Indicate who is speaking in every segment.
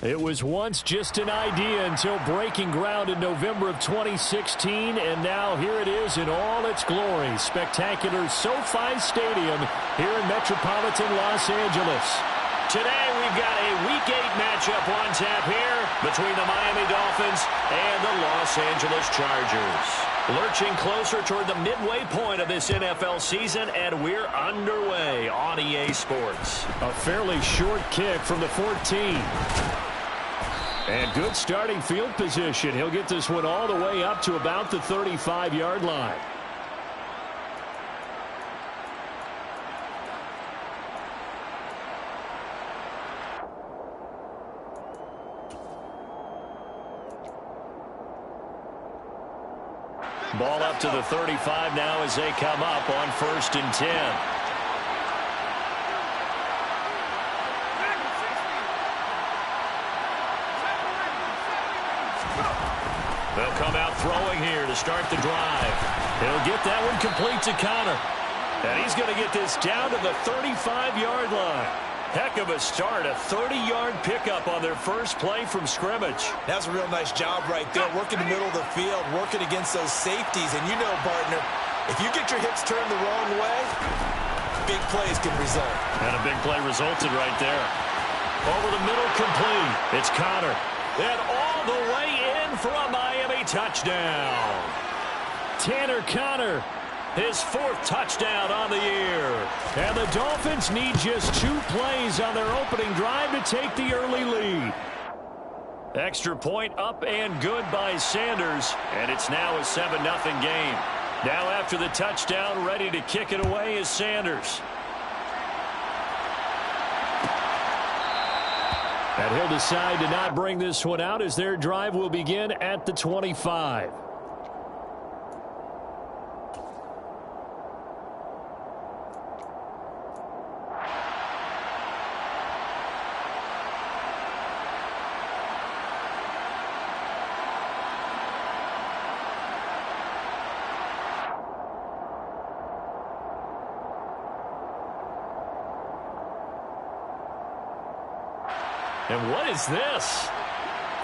Speaker 1: It was once just an idea until breaking ground in November of 2016, and now here it is in all its glory. Spectacular SoFi Stadium here in metropolitan Los Angeles. Today we've got a Week 8 matchup on tap here between the Miami Dolphins and the Los Angeles Chargers. Lurching closer toward the midway point of this NFL season, and we're underway on EA Sports. A fairly short kick from the 14. And good starting field position. He'll get this one all the way up to about the 35-yard line. Ball up to the 35 now as they come up on 1st and 10. They'll come out throwing here to start the drive. He'll get that one complete to Conner. And he's going to get this down to the 35-yard line. Heck of a start, a 30-yard pickup on their first play from scrimmage.
Speaker 2: That's a real nice job right there, working the middle of the field, working against those safeties. And you know, partner, if you get your hips turned the wrong way, big plays can result.
Speaker 1: And a big play resulted right there. Over the middle, complete. It's Conner. And all the way in for a Miami touchdown. Tanner Conner, his 4th touchdown on the year. And the Dolphins need just 2 plays on their opening drive to take the early lead. Extra point up and good by Sanders. And it's now a 7-0 game. Now after the touchdown, ready to kick it away is Sanders. And he'll decide to not bring this one out as their drive will begin at the 25. And what is this?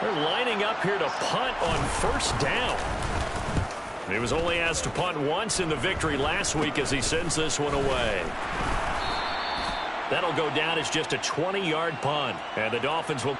Speaker 1: They're lining up here to punt on 1st down. He was only asked to punt once in the victory last week as he sends this one away. That'll go down as just a 20-yard punt. And the Dolphins will...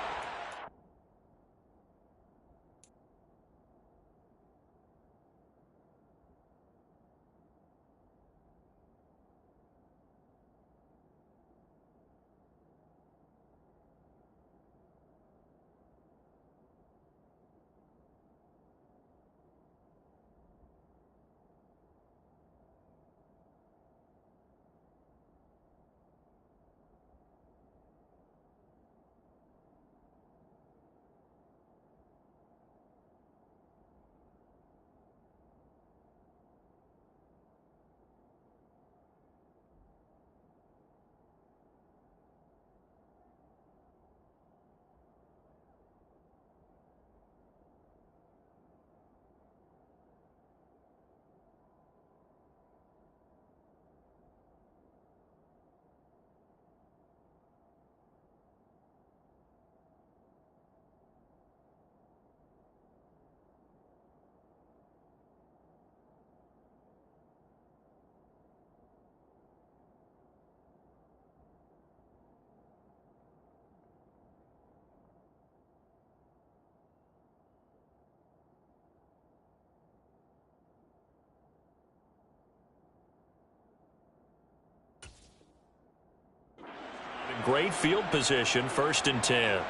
Speaker 1: Great field position, 1st and 10.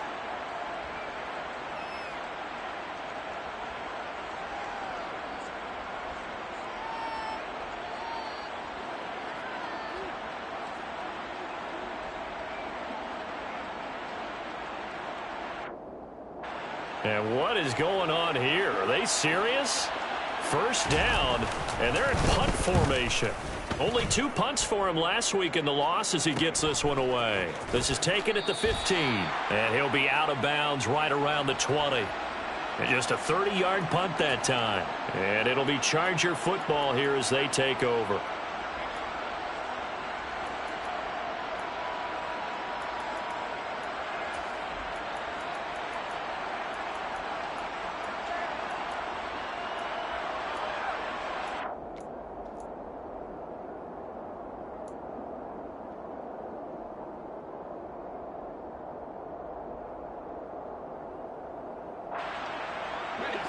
Speaker 1: And what is going on here? Are they serious? 1st down, and they're in punt formation. Only 2 punts for him last week in the loss as he gets this one away. This is taken at the 15, and he'll be out of bounds right around the 20. And just a 30-yard punt that time. And it'll be Charger football here as they take over.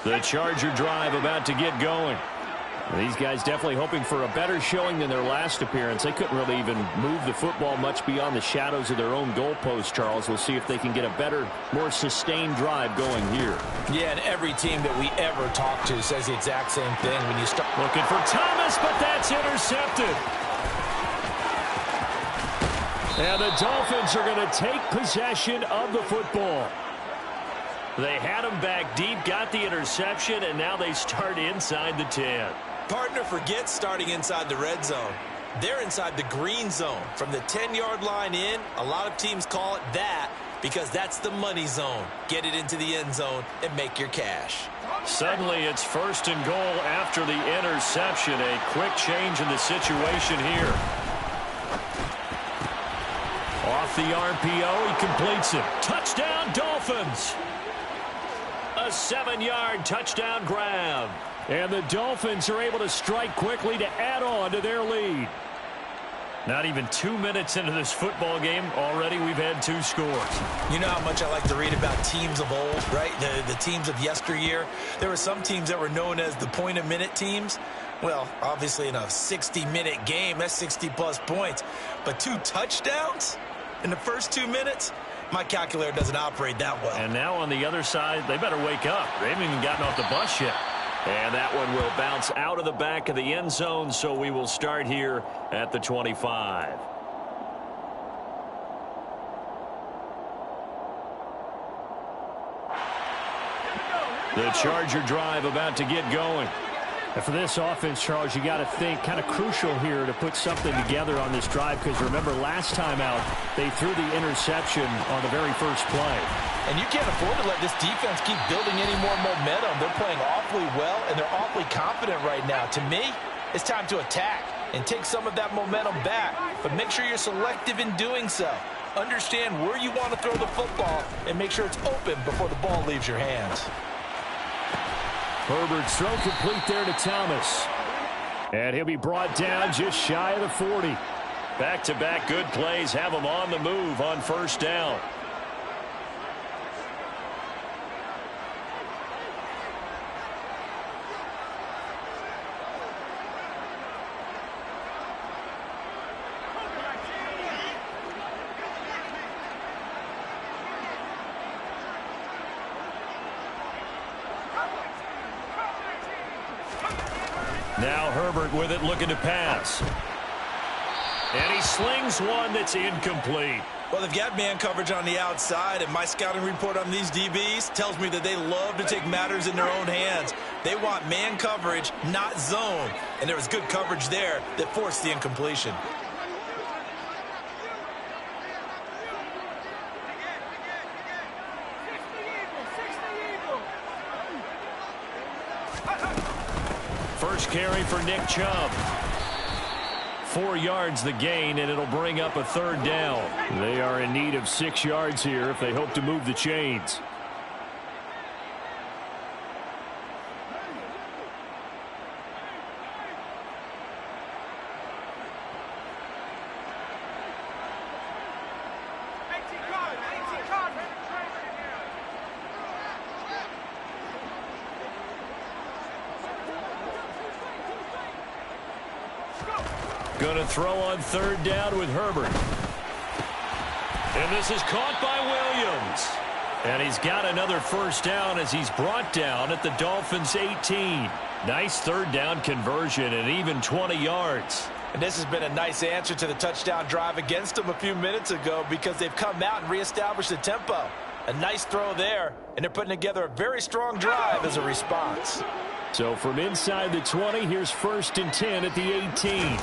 Speaker 1: The Charger drive about to get going. These guys definitely hoping for a better showing than their last appearance. They couldn't really even move the football much beyond the shadows of their own goalpost, Charles. We'll see if they can get a better, more sustained drive going here.
Speaker 2: Yeah, and every team that we ever talk to says the exact same thing. When you start
Speaker 1: looking for Thomas, but that's intercepted. And the Dolphins are going to take possession of the football. They had him back deep, got the interception, and now they start inside the 10.
Speaker 2: Partner, forget starting inside the red zone. They're inside the green zone. From the 10-yard line in, a lot of teams call it that because that's the money zone. Get it into the end zone and make your cash.
Speaker 1: Suddenly it's 1st and goal after the interception. A quick change in the situation here. Off the RPO, he completes it. Touchdown, Dolphins! A 7-yard touchdown grab. And the Dolphins are able to strike quickly to add on to their lead. Not even 2 minutes into this football game, already we've had 2 scores.
Speaker 2: You know how much I like to read about teams of old, right? The teams of yesteryear. There were some teams that were known as the point-a-minute teams. Well, obviously in a 60-minute game, that's 60-plus points. But 2 touchdowns in the first 2 minutes? My calculator doesn't operate that well.
Speaker 1: And now on the other side, they better wake up. They haven't even gotten off the bus yet. And that one will bounce out of the back of the end zone, so we will start here at the 25. The Charger drive about to get going. And for this offense, Charles, you got to think kind of crucial here to put something together on this drive, because remember last time out they threw the interception on the very first play.
Speaker 2: And you can't afford to let this defense keep building any more momentum. They're playing awfully well, and they're awfully confident right now. To me, it's time to attack and take some of that momentum back, but make sure you're selective in doing so. Understand where you want to throw the football and make sure it's open before the ball leaves your hands.
Speaker 1: Herbert's throw complete there to Thomas. And he'll be brought down just shy of the 40. Back-to-back good plays have him on the move on 1st down. Now Herbert with it, looking to pass. And he slings one that's incomplete.
Speaker 2: Well, they've got man coverage on the outside, and my scouting report on these DBs tells me that they love to take matters in their own hands. They want man coverage, not zone. And there was good coverage there that forced the incompletion.
Speaker 1: First carry for Nick Chubb. 4 yards the gain, and it'll bring up a 3rd down. They are in need of 6 yards here if they hope to move the chains. Going to throw on 3rd down with Herbert. And this is caught by Williams. And he's got another 1st down as he's brought down at the Dolphins' 18. Nice 3rd down conversion and even 20 yards.
Speaker 2: And this has been a nice answer to the touchdown drive against them a few minutes ago, because they've come out and reestablished the tempo. A nice throw there, and they're putting together a very strong drive as a response.
Speaker 1: So from inside the 20, here's 1st and 10 at the 18.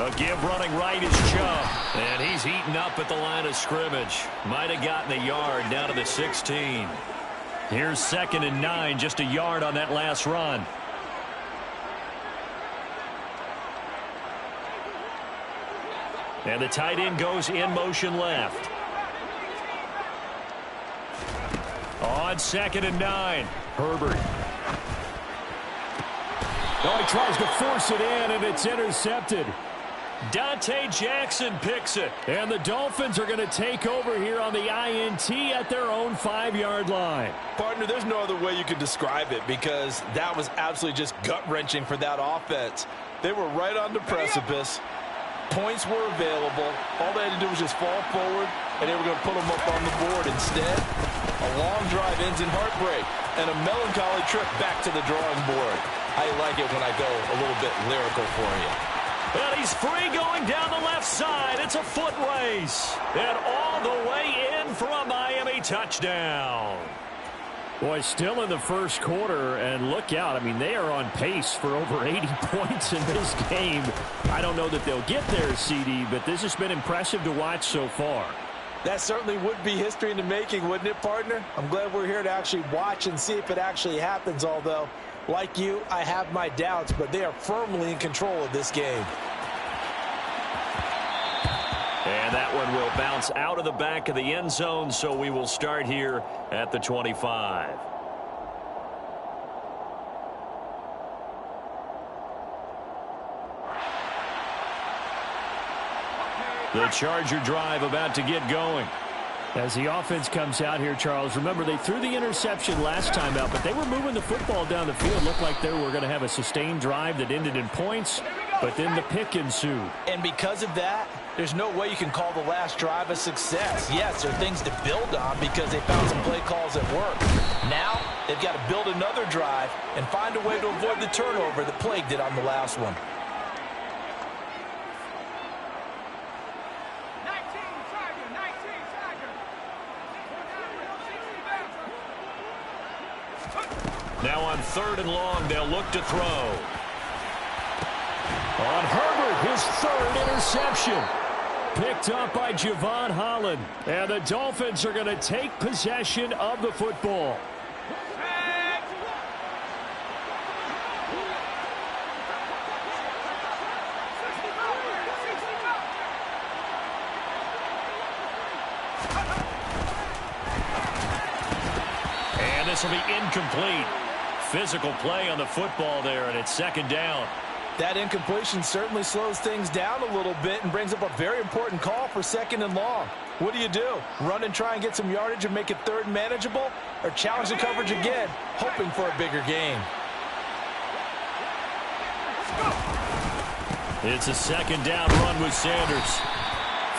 Speaker 1: A give running right is Chubb. And he's eaten up at the line of scrimmage. Might have gotten a yard down to the 16. Here's 2nd and 9, just a yard on that last run. And the tight end goes in motion left. On 2nd and 9, Herbert. Oh, he tries to force it in, and it's intercepted. Dante Jackson picks it. And the Dolphins are going to take over here on the INT at their own 5-yard line.
Speaker 2: Partner, there's no other way you could describe it because that was absolutely just gut-wrenching for that offense. They were right on the precipice. Points were available. All they had to do was just fall forward, and they were going to put them up on the board. Instead, a long drive ends in heartbreak and a melancholy trip back to the drawing board. I like it when I go a little bit lyrical for you.
Speaker 1: And he's free going down the left side. It's a foot race. And all the way in for a Miami touchdown. Boy, still in the first quarter, and look out. I mean, they are on pace for over 80 points in this game. I don't know that they'll get there, CD, but this has been impressive to watch so far.
Speaker 2: That certainly would be history in the making, wouldn't it, partner? I'm glad we're here to actually watch and see if it actually happens, although, like you, I have my doubts, but they are firmly in control of this game.
Speaker 1: And that one will bounce out of the back of the end zone, so we will start here at the 25. The Charger drive about to get going. As the offense comes out here, Charles, remember they threw the interception last time out, but they were moving the football down the field. Looked like they were going to have a sustained drive that ended in points, but then the pick ensued.
Speaker 2: And because of that, there's no way you can call the last drive a success. Yes, there are things to build on because they found some play calls that work. Now, they've got to build another drive and find a way to avoid the turnover that plagued it on the last one. Now on 3rd and long, they'll look to throw.
Speaker 1: On Herbert, his 3rd interception. Picked up by Javon Holland. And the Dolphins are going to take possession of the football. And this will be incomplete. Physical play on the football there, and it's 2nd down.
Speaker 2: That incompletion certainly slows things down a little bit and brings up a very important call for 2nd and long. What do? Run and try and get some yardage and make it 3rd and manageable? Or challenge the coverage again, hoping for a bigger gain?
Speaker 1: It's a 2nd down run with Sanders.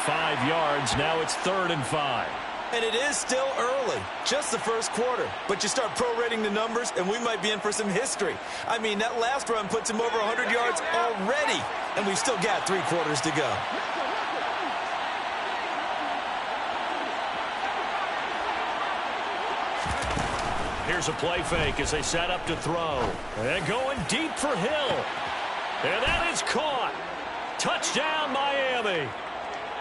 Speaker 1: 5 yards, now it's 3rd and 5.
Speaker 2: And it is still early, just the first quarter. But you start prorating the numbers, and we might be in for some history. I mean, that last run puts him over 100 yards already, and we've still got 3 quarters to go.
Speaker 1: Here's a play fake as they set up to throw. And going deep for Hill. And that is caught. Touchdown, Miami.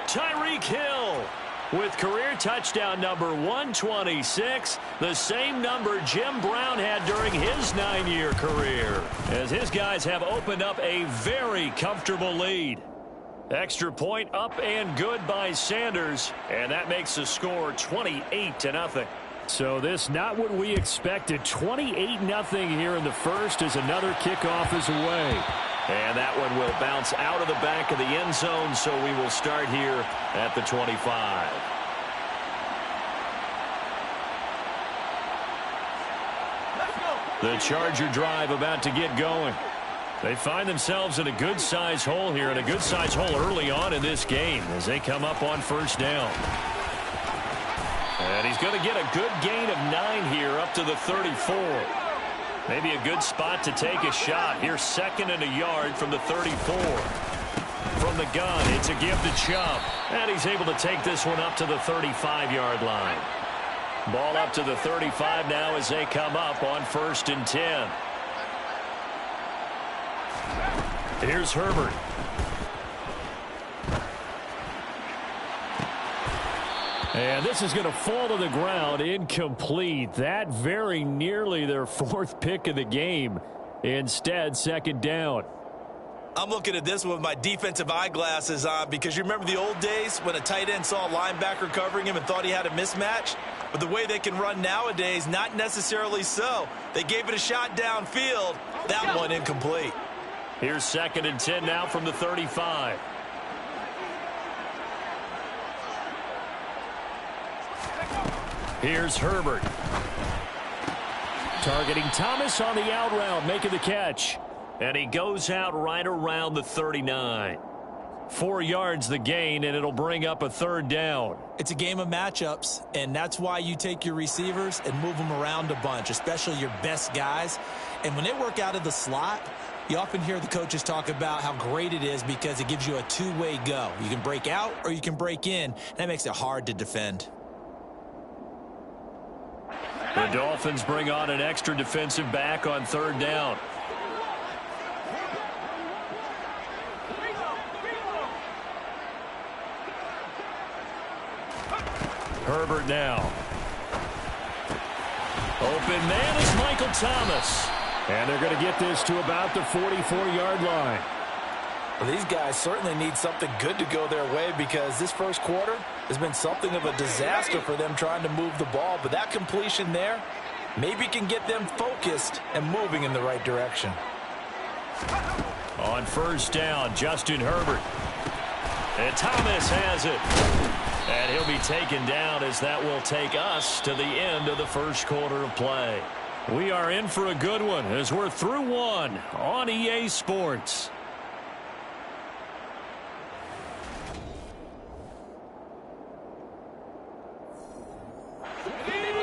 Speaker 1: Tyreek Hill with career touchdown number 126, the same number Jim Brown had during his 9-year career, as his guys have opened up a very comfortable lead. Extra point up and good by Sanders, and that makes the score 28-0. So this not what we expected. 28-0 here in the first as another kickoff is away. And that one will bounce out of the back of the end zone, so we will start here at the 25. The Charger drive about to get going. They find themselves in a good-sized hole here, and a good-sized hole early on in this game as they come up on 1st down. And he's going to get a good gain of 9 here up to the 34. Maybe a good spot to take a shot. Here's 2nd and a yard from the 34. From the gun, it's a give to Chubb. And he's able to take this one up to the 35-yard line. Ball up to the 35 now as they come up on 1st and 10. Here's Herbert. And this is going to fall to the ground, incomplete. That very nearly their 4th pick of the game. Instead, 2nd down.
Speaker 2: I'm looking at this with my defensive eyeglasses on because you remember the old days when a tight end saw a linebacker covering him and thought he had a mismatch? But the way they can run nowadays, not necessarily so. They gave it a shot downfield. That one incomplete.
Speaker 1: Here's 2nd and 10 now from the 35. Here's Herbert. Targeting Thomas on the out route, making the catch. And he goes out right around the 39. 4 yards the gain, and it'll bring up a third down.
Speaker 2: It's a game of matchups, and that's why you take your receivers and move them around a bunch, especially your best guys. And when they work out of the slot, you often hear the coaches talk about how great it is because it gives you a two-way go. You can break out or you can break in. That makes it hard to defend.
Speaker 1: The Dolphins bring on an extra defensive back on third down. Herbert now. Open man is Michael Thomas. And they're going to get this to about the 44-yard line.
Speaker 2: Well, these guys certainly need something good to go their way because this first quarter has been something of a disaster for them trying to move the ball. But that completion there maybe can get them focused and moving in the right direction.
Speaker 1: On first down, Justin Herbert. And Thomas has it. And he'll be taken down as that will take us to the end of the first quarter of play. We are in for a good one as we're through one on EA Sports.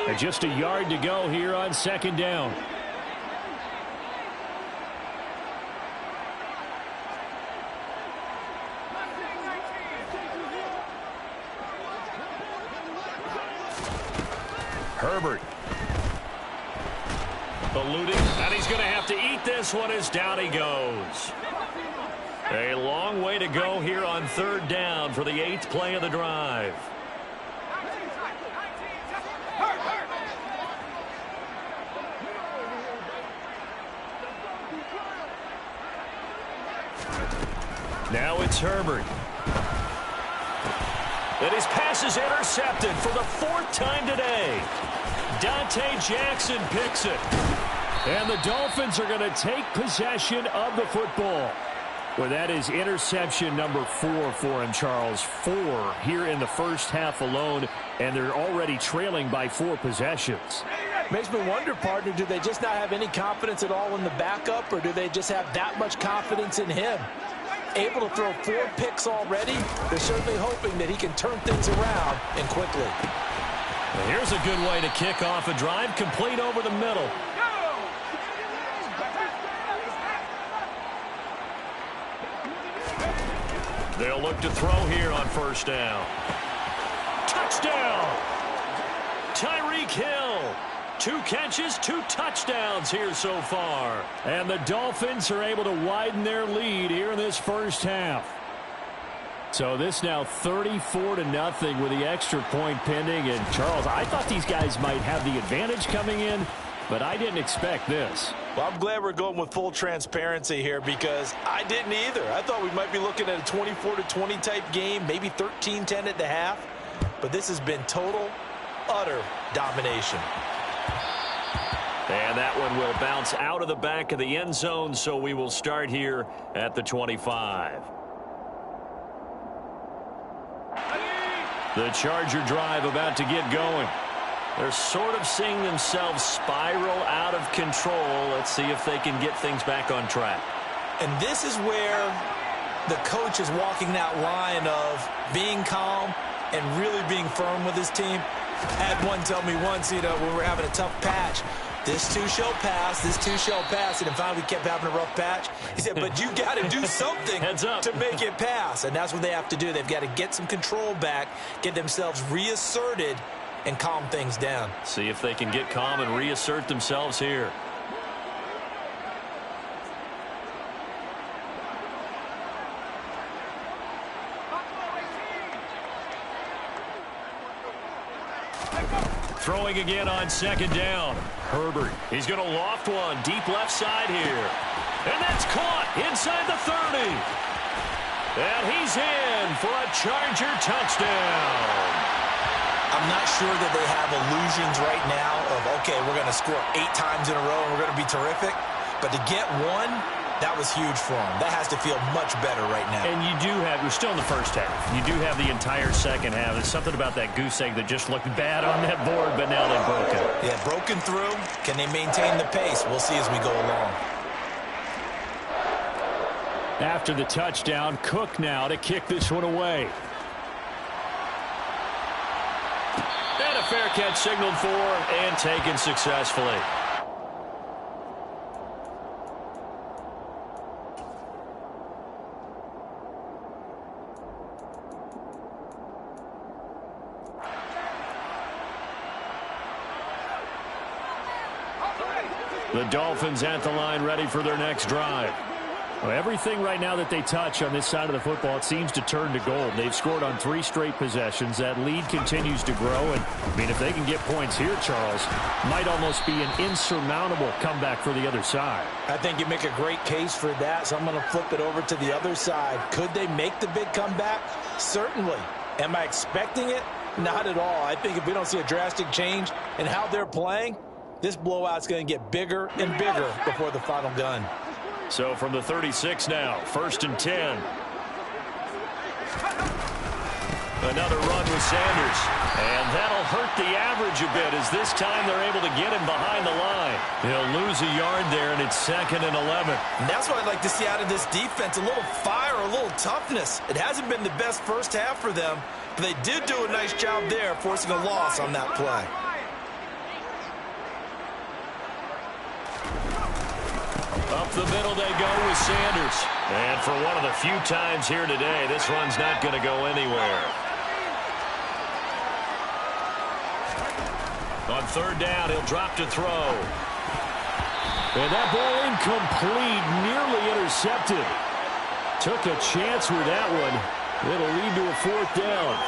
Speaker 1: And just a yard to go here on second down. Herbert. Eluding, and he's going to have to eat this one as down he goes. A long way to go here on third down for the 8th play of the drive. Now it's Herbert. And his pass is intercepted for the 4th time today. Dante Jackson picks it. And the Dolphins are going to take possession of the football. Well, that is interception number 4 for him, Charles. 4 here in the first half alone, and they're already trailing by 4 possessions.
Speaker 2: Makes me wonder, partner, do they just not have any confidence at all in the backup, or do they just have that much confidence in him? Able to throw 4 picks already, they're certainly hoping that he can turn things around and quickly.
Speaker 1: Here's a good way to kick off a drive, complete over the middle. They'll look to throw here on first down. Touchdown! Tyreek Hill. 2 catches, 2 touchdowns here so far. And the Dolphins are able to widen their lead here in this first half. So this now 34-0 with the extra point pending. And Charles, I thought these guys might have the advantage coming in, but I didn't expect this.
Speaker 2: Well, I'm glad we're going with full transparency here because I didn't either. I thought we might be looking at a 24-20 type game, maybe 13-10 at the half. But this has been total, utter domination.
Speaker 1: And that one will bounce out of the back of the end zone, so we will start here at the 25. The Charger drive about to get going. They're sort of seeing themselves spiral out of control. Let's see if they can get things back on track.
Speaker 2: And this is where the coach is walking that line of being calm and really being firm with his team. I had one tell me once, when we were having a tough patch, this too shall pass, this too shall pass. And finally we kept having a rough patch. He said, but you got to do something to make it pass. And that's what they have to do. They've got to get some control back, get themselves reasserted, and calm things down.
Speaker 1: See if they can get calm and reassert themselves here. Throwing again on second down. Herbert. He's going to loft one deep left side here. And that's caught inside the 30. And he's in for a Charger touchdown.
Speaker 2: I'm not sure that they have illusions right now of, okay, we're going to score 8 times in a row and we're going to be terrific. But to get one That was huge for them. That has to feel much better right now.
Speaker 1: And we're still in the first half. You do have the entire second half. There's something about that goose egg that just looked bad on that board, but now they've broken.
Speaker 2: Yeah, broken through. Can they maintain the pace? We'll see as we go along.
Speaker 1: After the touchdown, Cook now to kick this one away. And a fair catch signaled for and taken successfully. The Dolphins at the line, ready for their next drive. Well, everything right now that they touch on this side of the football, it seems to turn to gold. They've scored on 3 straight possessions. That lead continues to grow. And, I mean, if they can get points here, Charles, might almost be an insurmountable comeback for the other side.
Speaker 2: I think you make a great case for that, so I'm going to flip it over to the other side. Could they make the big comeback? Certainly. Am I expecting it? Not at all. I think if we don't see a drastic change in how they're playing, this blowout's going to get bigger and bigger before the final gun.
Speaker 1: So from the 36 now, 1st and 10. Another run with Sanders. And that'll hurt the average a bit as this time they're able to get him behind the line. He'll lose a yard there, and it's 2nd and 11.
Speaker 2: And that's what I'd like to see out of this defense, a little fire, a little toughness. It hasn't been the best first half for them, but they did do a nice job there forcing a loss on that play.
Speaker 1: Up the middle they go with Sanders. And for one of the few times here today, this run's not going to go anywhere. On 3rd down, he'll drop to throw. And that ball incomplete, nearly intercepted. Took a chance with that one. It'll lead to a 4th down.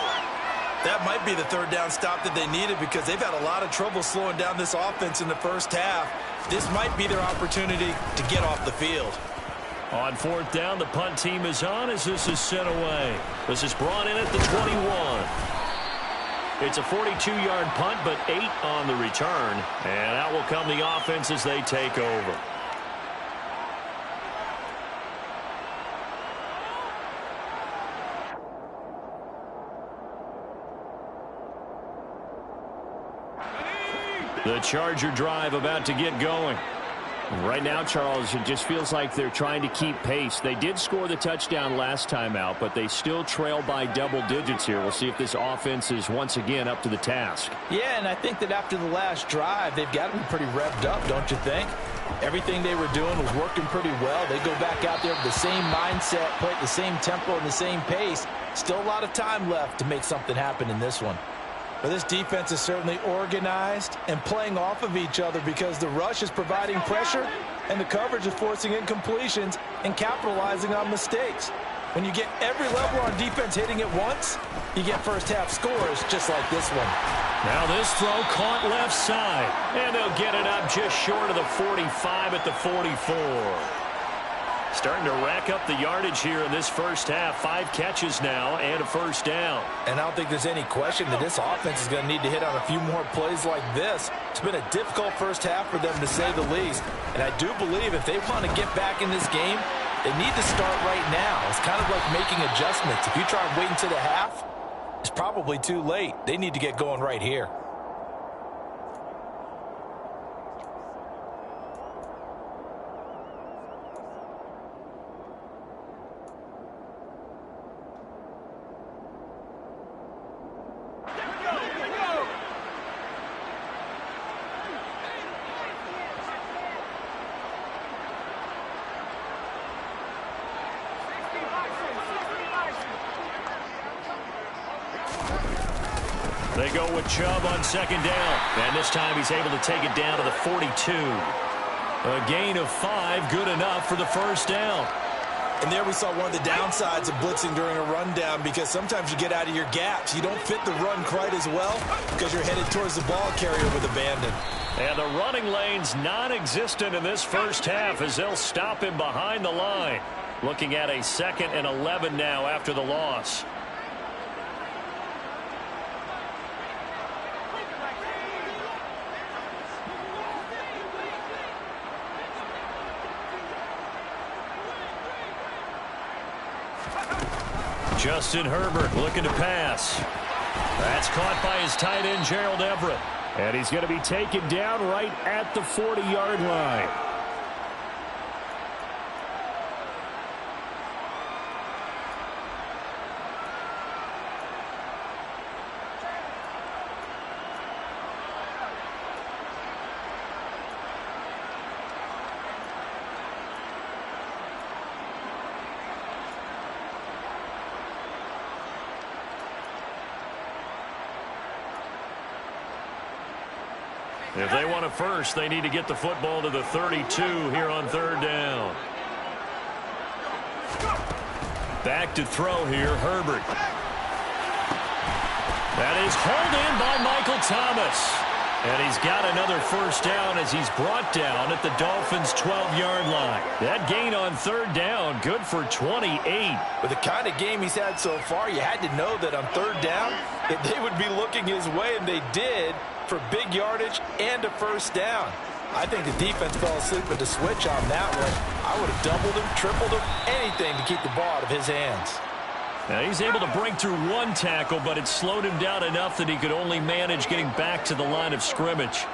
Speaker 2: That might be the 3rd down stop that they needed because they've had a lot of trouble slowing down this offense in the first half. This might be their opportunity to get off the field.
Speaker 1: On 4th down, the punt team is on as this is sent away. This is brought in at the 21. It's a 42-yard punt, but 8 on the return. And out will come the offense as they take over. The Charger drive about to get going. Right now, Charles, it just feels like they're trying to keep pace. They did score the touchdown last time out, but they still trail by double digits here. We'll see if this offense is once again up to the task.
Speaker 2: Yeah, and I think that after the last drive, they've got to be pretty revved up, don't you think? Everything they were doing was working pretty well. They go back out there with the same mindset, play at the same tempo and the same pace. Still a lot of time left to make something happen in this one. But this defense is certainly organized and playing off of each other because the rush is providing pressure and the coverage is forcing incompletions and capitalizing on mistakes. When you get every level on defense hitting at once, you get first half scores just like this one.
Speaker 1: Now this throw caught left side, and they'll get it up just short of the 45 at the 44. Starting to rack up the yardage here in this first half. 5 catches now and a first down.
Speaker 2: And I don't think there's any question that this offense is going to need to hit on a few more plays like this. It's been a difficult first half for them, to say the least. And I do believe if they want to get back in this game, they need to start right now. It's kind of like making adjustments. If you try and wait until the half, it's probably too late. They need to get going right here.
Speaker 1: They go with Chubb on second down. And this time he's able to take it down to the 42. A gain of 5, good enough for the first down.
Speaker 2: And there we saw one of the downsides of blitzing during a rundown, because sometimes you get out of your gaps. You don't fit the run quite as well because you're headed towards the ball carrier with abandon.
Speaker 1: And the running lane's non-existent in this first half as they'll stop him behind the line. Looking at a 2nd and 11 now after the loss. Justin Herbert looking to pass. That's caught by his tight end, Gerald Everett. And he's going to be taken down right at the 40-yard line. If they want a first, they need to get the football to the 32 here on third down. Back to throw here, Herbert. That is hauled in by Michael Thomas. And he's got another first down as he's brought down at the Dolphins' 12-yard line. That gain on third down, good for 28.
Speaker 2: With the kind of game he's had so far, you had to know that on third down that they would be looking his way, and they did, for big yardage and a first down. I think the defense fell asleep with the switch on that one. I would have doubled him, tripled him, anything to keep the ball out of his hands.
Speaker 1: Now he's able to break through one tackle, but it slowed him down enough that he could only manage getting back to the line of scrimmage.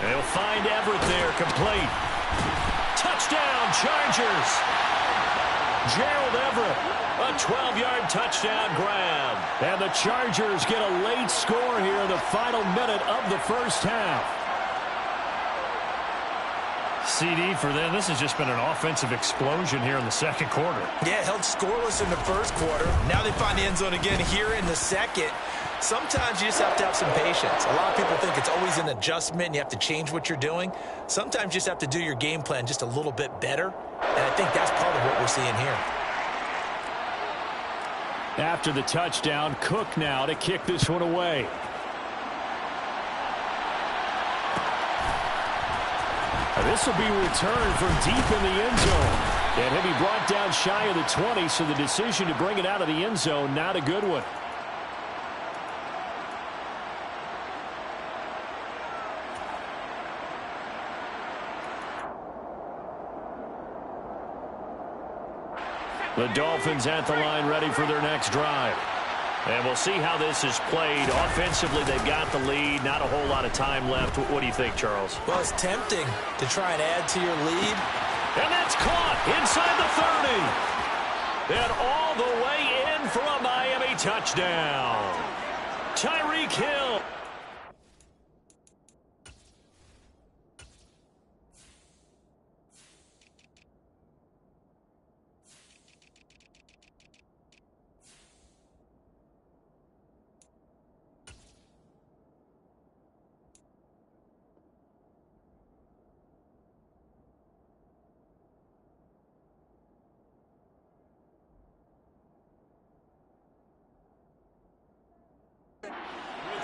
Speaker 1: They'll find Everett there, complete. Touchdown, Chargers. Gerald Everett, a 12-yard touchdown grab. And the Chargers get a late score here in the final minute of the first half. CD for them. This has just been an offensive explosion here in the second quarter.
Speaker 2: Yeah, held scoreless in the first quarter. Now they find the end zone again here in the second. Sometimes you just have to have some patience. A lot of people think it's always an adjustment. You have to change what you're doing. Sometimes you just have to do your game plan just a little bit better. And I think that's part of what we're seeing here.
Speaker 1: After the touchdown, Cook now to kick this one away. This will be returned from deep in the end zone. And he'll be brought down shy of the 20, so the decision to bring it out of the end zone, not a good one. The Dolphins at the line ready for their next drive. And we'll see how this is played. Offensively, they've got the lead. Not a whole lot of time left. What do you think, Charles?
Speaker 2: Well, it's tempting to try and add to your lead.
Speaker 1: And that's caught inside the 30. And all the way in for a Miami touchdown. Tyreek Hill.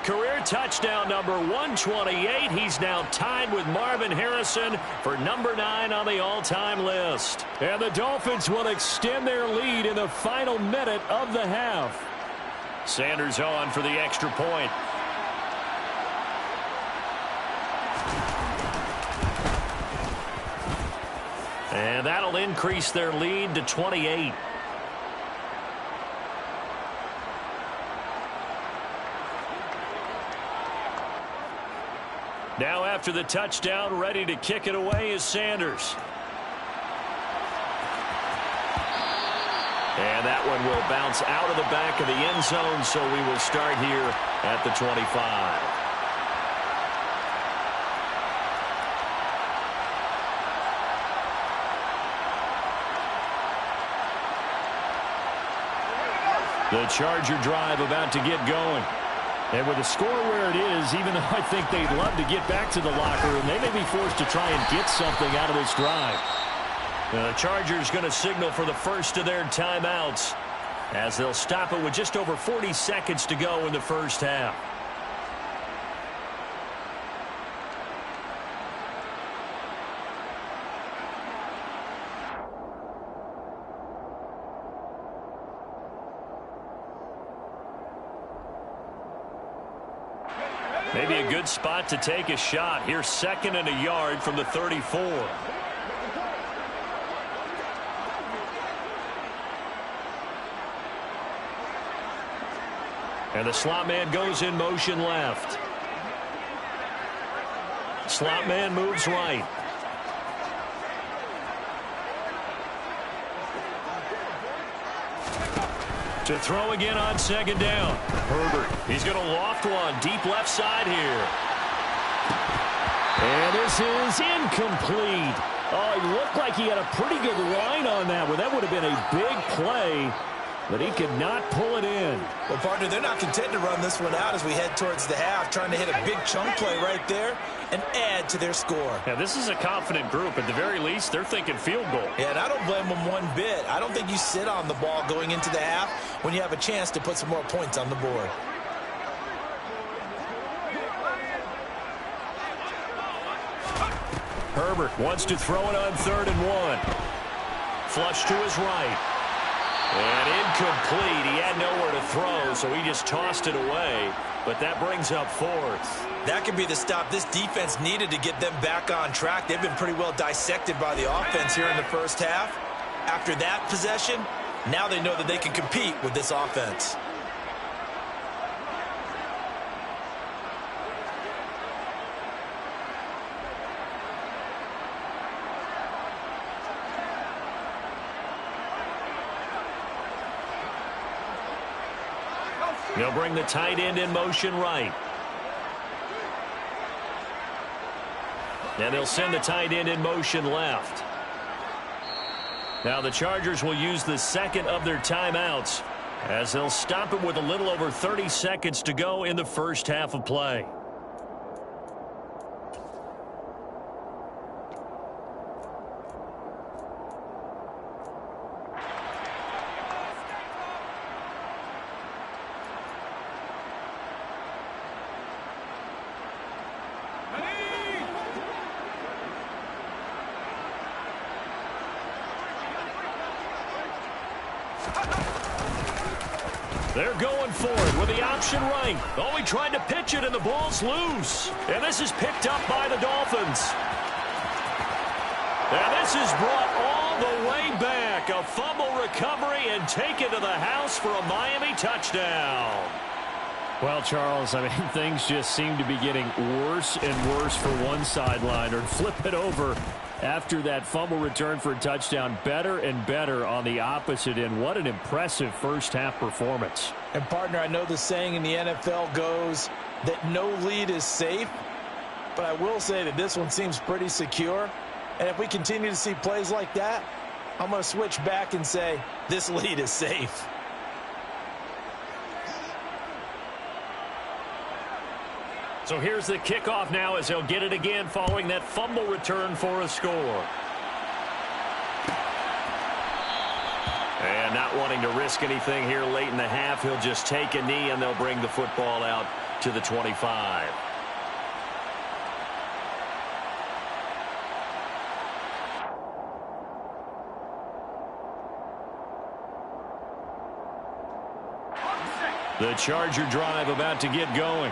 Speaker 1: Career touchdown number 128. He's now tied with Marvin Harrison for number 9 on the all-time list. And the Dolphins will extend their lead in the final minute of the half. Sanders on for the extra point. And that'll increase their lead to 28. Now after the touchdown, ready to kick it away is Sanders. And that one will bounce out of the back of the end zone, so we will start here at the 25. The Charger drive about to get going. And with the score where it is, even though I think they'd love to get back to the locker room, they may be forced to try and get something out of this drive. The Chargers going to signal for the first of their timeouts as they'll stop it with just over 40 seconds to go in the first half. Maybe a good spot to take a shot. Here's 2nd and a yard from the 34. And the slot man goes in motion left. Slot man moves right. To throw again on 2nd down. Herbert, he's going to loft one deep left side here. And this is incomplete. Oh, he looked like he had a pretty good line on that one. That would have been a big play, but he could not pull it in.
Speaker 2: Well, partner, they're not content to run this one out as we head towards the half, trying to hit a big chunk play right there and add to their score.
Speaker 1: Yeah, this is a confident group. At the very least, they're thinking field goal.
Speaker 2: Yeah, and I don't blame them one bit. I don't think you sit on the ball going into the half when you have a chance to put some more points on the board.
Speaker 1: Herbert wants to throw it on 3rd and 1. Flush to his right. And incomplete. He had nowhere to throw, so he just tossed it away. But that brings up 4th.
Speaker 2: That could be the stop this defense needed to get them back on track. They've been pretty well dissected by the offense here in the first half. After that possession, now they know that they can compete with this offense.
Speaker 1: They'll bring the tight end in motion right. And they'll send the tight end in motion left. Now the Chargers will use the 2nd of their timeouts as they'll stop it with a little over 30 seconds to go in the first half of play. They're going for it with the option right. Oh, he tried to pitch it, and the ball's loose. And this is picked up by the Dolphins. And this is brought all the way back. A fumble recovery and taken to the house for a Miami touchdown. Well, Charles, I mean, things just seem to be getting worse and worse for one sideline. Or flip it over after that fumble return for a touchdown. Better and better on the opposite end. What an impressive first-half performance.
Speaker 2: And, partner, I know the saying in the NFL goes that no lead is safe, but I will say that this one seems pretty secure. And if we continue to see plays like that, I'm going to switch back and say this lead is safe.
Speaker 1: So here's the kickoff now as they'll get it again following that fumble return for a score. And not wanting to risk anything here late in the half, he'll just take a knee and they'll bring the football out to the 25. The Charger drive about to get going.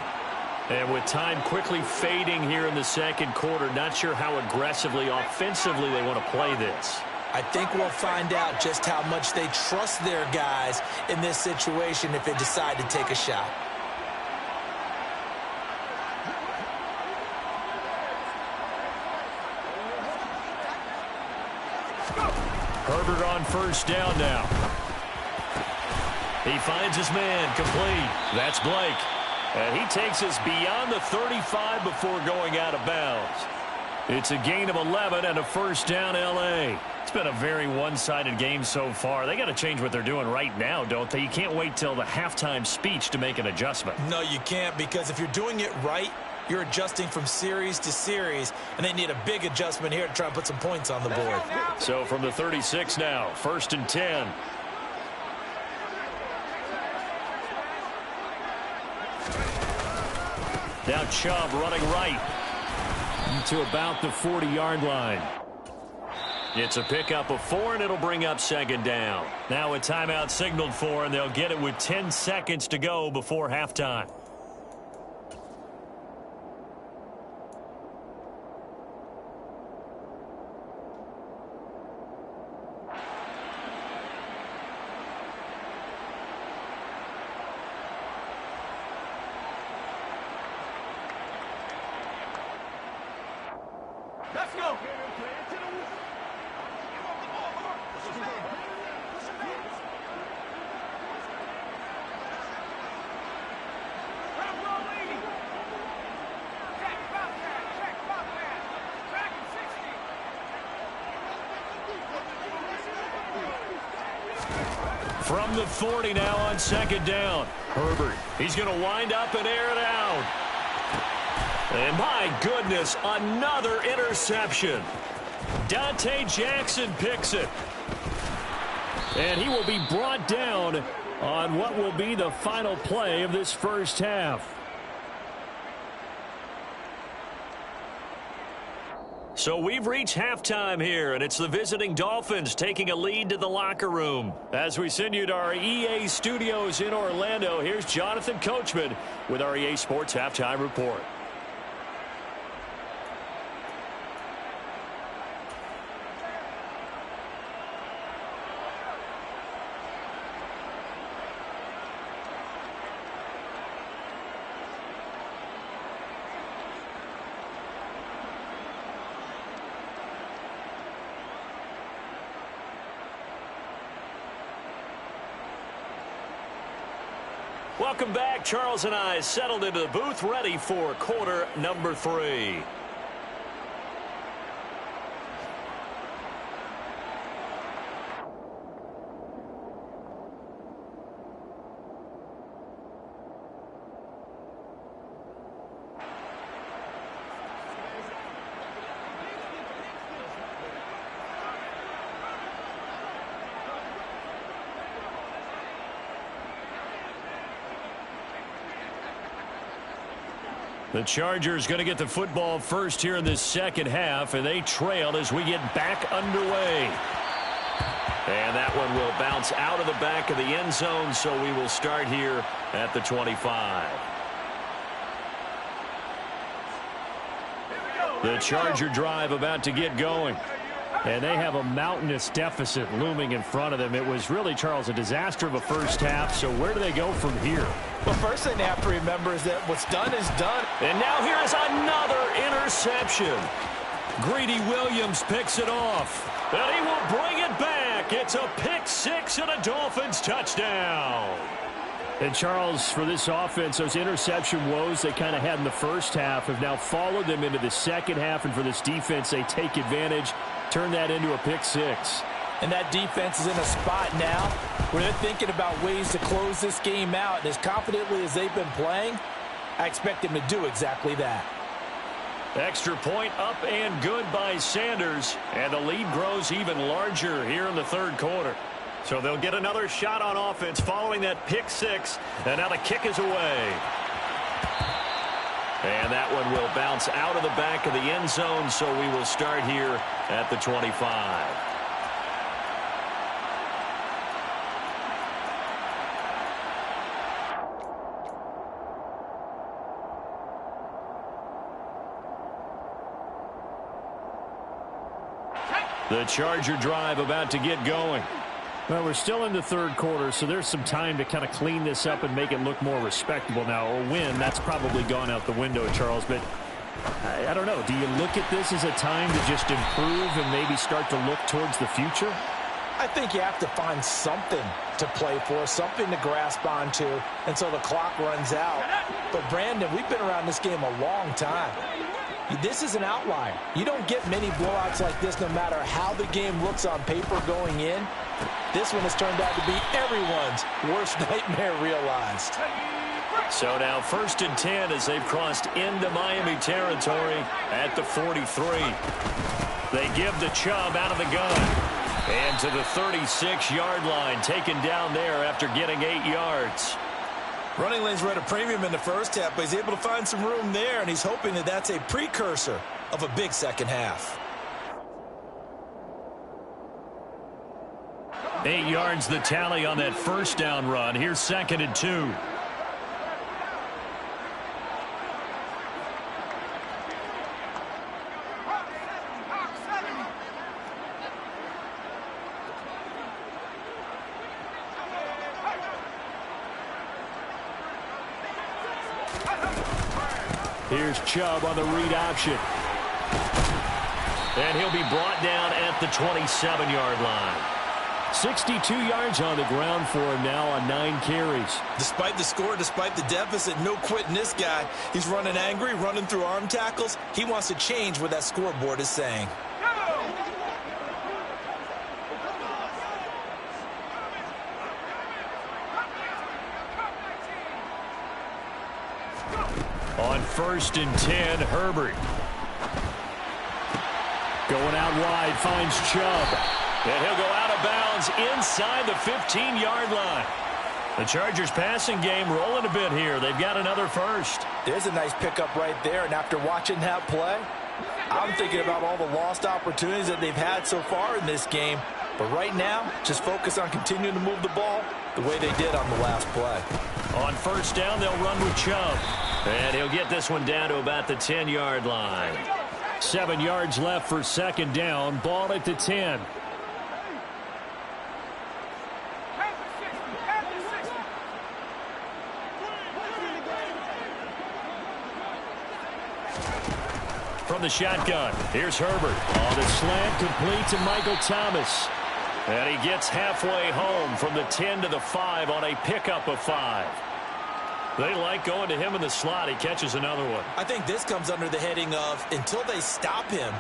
Speaker 1: And with time quickly fading here in the second quarter, not sure how aggressively, offensively they want to play this.
Speaker 2: I think we'll find out just how much they trust their guys in this situation if they decide to take a shot.
Speaker 1: Herbert on first down now. He finds his man, complete. That's Blake. And he takes us beyond the 35 before going out of bounds. It's a gain of 11 and a first down, L.A. It's been a very one-sided game so far. They got to change what they're doing right now, don't they? You can't wait till the halftime speech to make an adjustment.
Speaker 2: No, you can't, because if you're doing it right, you're adjusting from series to series, and they need a big adjustment here to try and put some points on the board.
Speaker 1: So from the 36 now, 1st and 10. Now Chubb running right to about the 40-yard line. It's a pickup of 4, and it'll bring up 2nd down. Now a timeout signaled for, and they'll get it with 10 seconds to go before halftime. From the 40 now on second down. Herbert, he's going to wind up and air it out. And my goodness, another interception. Dante Jackson picks it. And he will be brought down on what will be the final play of this first half. So we've reached halftime here, and it's the visiting Dolphins taking a lead to the locker room. As we send you to our EA studios in Orlando, here's Jonathan Coachman with our EA Sports Halftime Report. Welcome back. Charles and I settled into the booth, ready for quarter number 3. The Chargers going to get the football first here in this second half, and they trail as we get back underway. And that one will bounce out of the back of the end zone, so we will start here at the 25. The Charger drive about to get going. And they have a mountainous deficit looming in front of them. It was really, Charles, a disaster of a first half. So where do they go from here?
Speaker 2: Well, first thing they have to remember is that what's done is done.
Speaker 1: And now here is another interception. Greedy Williams picks it off. And he will bring it back. It's a pick six and a Dolphins touchdown. And, Charles, for this offense, those interception woes they kind of had in the first half have now followed them into the second half. And for this defense, they take advantage, turn that into a pick six.
Speaker 2: And that defense is in a spot now where they're thinking about ways to close this game out. And as confidently as they've been playing, I expect them to do exactly that.
Speaker 1: Extra point up and good by Sanders. And the lead grows even larger here in the third quarter. So they'll get another shot on offense following that pick six. And now the kick is away. And that one will bounce out of the back of the end zone. So we will start here at the 25. The Charger drive about to get going. Well, we're still in the third quarter, so there's some time to kind of clean this up and make it look more respectable. Now, a win, that's probably gone out the window, Charles, but I don't know. Do you look at this as a time to just improve and maybe start to look towards the future?
Speaker 2: I think you have to find something to play for, something to grasp onto until the clock runs out. But, Brandon, we've been around this game a long time. This is an outlier. You don't get many blowouts like this no matter how the game looks on paper going in. This one has turned out to be everyone's worst nightmare realized.
Speaker 1: So now 1st and 10 as they've crossed into Miami territory at the 43. They give the Chubb out of the gun. And to the 36-yard line, taken down there after getting 8 yards.
Speaker 2: Running lanes were at a premium in the first half, but he's able to find some room there, and he's hoping that that's a precursor of a big second half.
Speaker 1: 8 yards the tally on that first down run. Here's 2nd and 2. Here's Chubb on the read option. And he'll be brought down at the 27-yard line. 62 yards on the ground for him now on 9 carries.
Speaker 2: Despite the score, despite the deficit, no quitting this guy. He's running angry, running through arm tackles. He wants to change what that scoreboard is saying.
Speaker 1: On 1st and 10, Herbert. Going out wide, finds Chubb. And he'll go out of bounds inside the 15-yard line. The Chargers passing game rolling a bit here. They've got another first.
Speaker 2: There's a nice pickup right there, and after watching that play, I'm thinking about all the lost opportunities that they've had so far in this game. But right now, just focus on continuing to move the ball the way they did on the last play.
Speaker 1: On 1st down, they'll run with Chubb. And he'll get this one down to about the 10-yard line. 7 yards left for 2nd down. Ball at the 10. From the shotgun, here's Herbert. On the slant, complete to Michael Thomas. And he gets halfway home from the 10 to the 5 on a pickup of 5. They like going to him in the slot. He catches another one.
Speaker 2: I think this comes under the heading of until they stop him,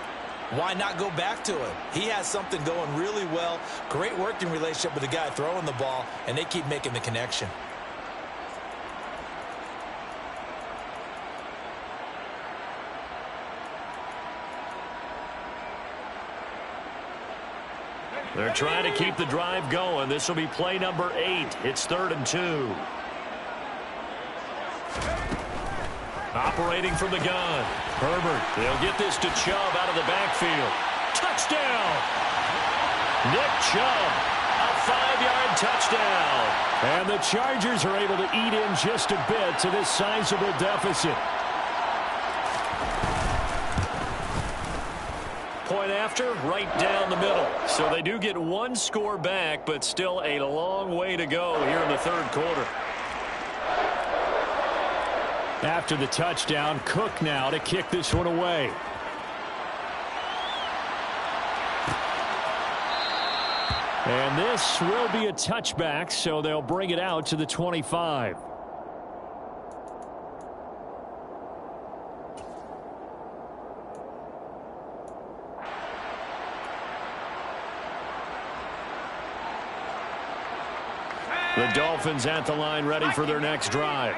Speaker 2: why not go back to him? He has something going really well. Great working relationship with the guy throwing the ball, and they keep making the connection.
Speaker 1: They're trying to keep the drive going. This will be play number 8. It's 3rd and 2. Operating from the gun. Herbert. They'll get this to Chubb out of the backfield. Touchdown! Nick Chubb. A 5-yard touchdown. And the Chargers are able to eat in just a bit to this sizable deficit. Point after, right down the middle. So they do get one score back, but still a long way to go here in the 3rd quarter. After the touchdown, Cook now to kick this one away. And this will be a touchback, so they'll bring it out to the 25. The Dolphins at the line, ready for their next drive.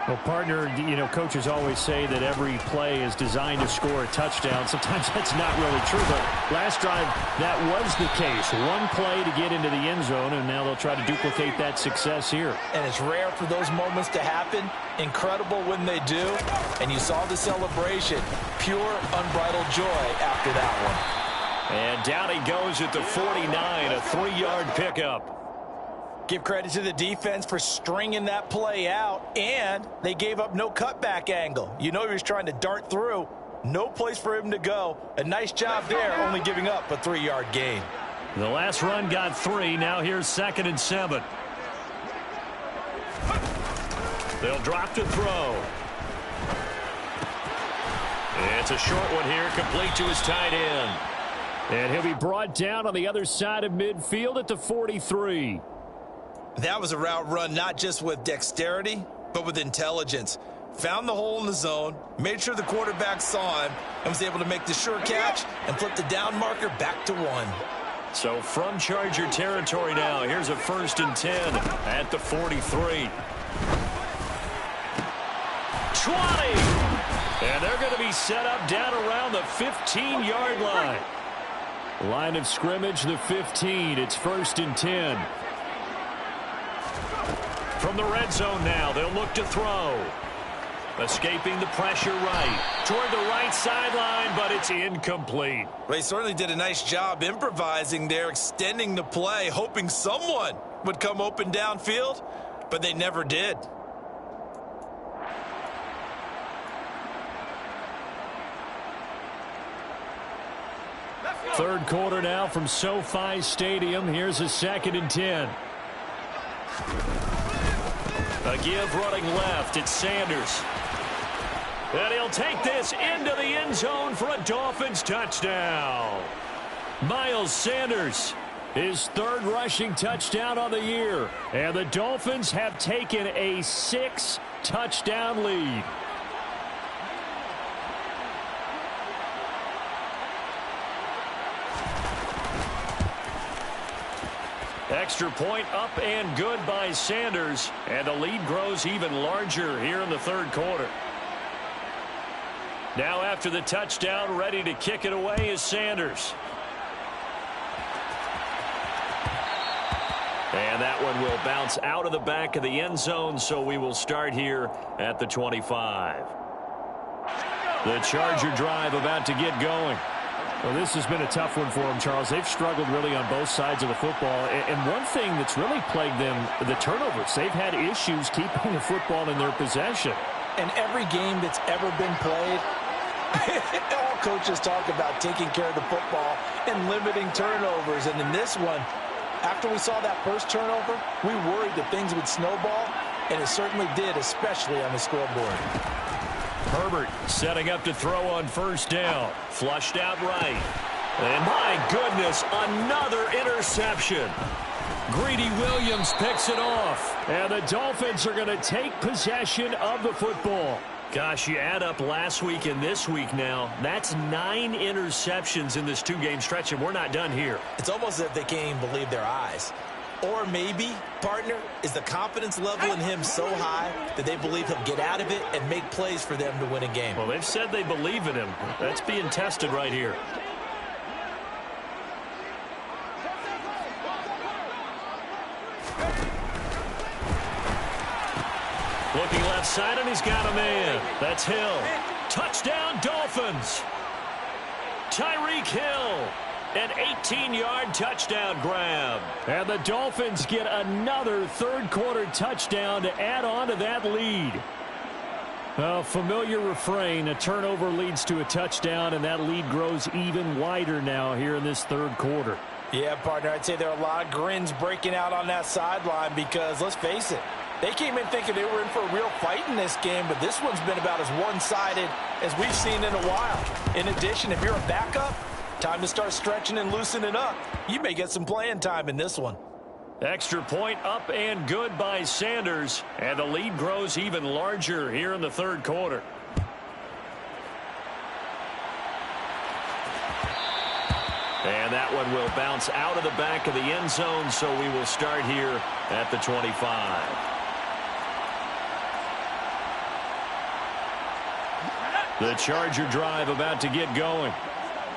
Speaker 1: Well, partner, you know, coaches always say that every play is designed to score a touchdown. Sometimes that's not really true, but last drive, that was the case. One play to get into the end zone, and now they'll try to duplicate that success here.
Speaker 2: And it's rare for those moments to happen. Incredible when they do. And you saw the celebration. Pure, unbridled joy after that one.
Speaker 1: And down he goes at the 49, a 3-yard pickup.
Speaker 2: Give credit to the defense for stringing that play out, and they gave up no cutback angle. You know he was trying to dart through. No place for him to go. A nice job there, only giving up a 3-yard gain.
Speaker 1: The last run got 3. Now here's 2nd and 7. They'll drop to throw. It's a short one here, complete to his tight end. And he'll be brought down on the other side of midfield at the 43.
Speaker 2: That was a route run not just with dexterity, but with intelligence. Found the hole in the zone, made sure the quarterback saw him, and was able to make the sure catch and flip the down marker back to 1.
Speaker 1: So from Charger territory now, here's a 1st and 10 at the 43. 20! And they're going to be set up down around the 15-yard line. Line of scrimmage, the 15. It's 1st and 10. From the red zone now, they'll look to throw. Escaping the pressure right. Toward the right sideline, but it's incomplete.
Speaker 2: They certainly did a nice job improvising there, extending the play, hoping someone would come open downfield, but they never did.
Speaker 1: Third quarter now from SoFi Stadium. Here's a 2nd and 10. A give running left. It's Sanders. And he'll take this into the end zone for a Dolphins touchdown. Miles Sanders, his third rushing touchdown on the year. And the Dolphins have taken a 6-touchdown lead. Extra point up and good by Sanders. And the lead grows even larger here in the third quarter. Now after the touchdown, ready to kick it away is Sanders. And that one will bounce out of the back of the end zone, so we will start here at the 25. The Charger drive about to get going.
Speaker 3: Well, this has been a tough one for them, Charles. They've struggled really on both sides of the football. And one thing that's really plagued them, the turnovers. They've had issues keeping the football in their possession.
Speaker 2: And every game that's ever been played, all coaches talk about taking care of the football and limiting turnovers. And in this one, after we saw that first turnover, we worried that things would snowball, and it certainly did, especially on the scoreboard.
Speaker 1: Herbert setting up to throw on first down. Flushed out right. And my goodness, another interception. Greedy Williams picks it off. And the Dolphins are going to take possession of the football. Gosh, you add up last week and this week now. That's 9 interceptions in this 2-game stretch, and we're not done here.
Speaker 2: It's almost as if they can't even believe their eyes. Or maybe, partner, is the confidence level in him so high that they believe he'll get out of it and make plays for them to win a game.
Speaker 1: Well, they've said they believe in him. That's being tested right here. Looking left side, and he's got a man. That's Hill. Touchdown, Dolphins. Tyreek Hill. An 18-yard touchdown grab. And the Dolphins get another third-quarter touchdown to add on to that lead. A familiar refrain, a turnover leads to a touchdown, and that lead grows even wider now here in this third quarter.
Speaker 2: Yeah, partner, I'd say there are a lot of grins breaking out on that sideline because, let's face it, they came in thinking they were in for a real fight in this game, but this one's been about as one-sided as we've seen in a while. In addition, if you're a backup, time to start stretching and loosening up. You may get some playing time in this one.
Speaker 1: Extra point up and good by Sanders, and the lead grows even larger here in the third quarter. And that one will bounce out of the back of the end zone, so we will start here at the 25. The Charger drive about to get going.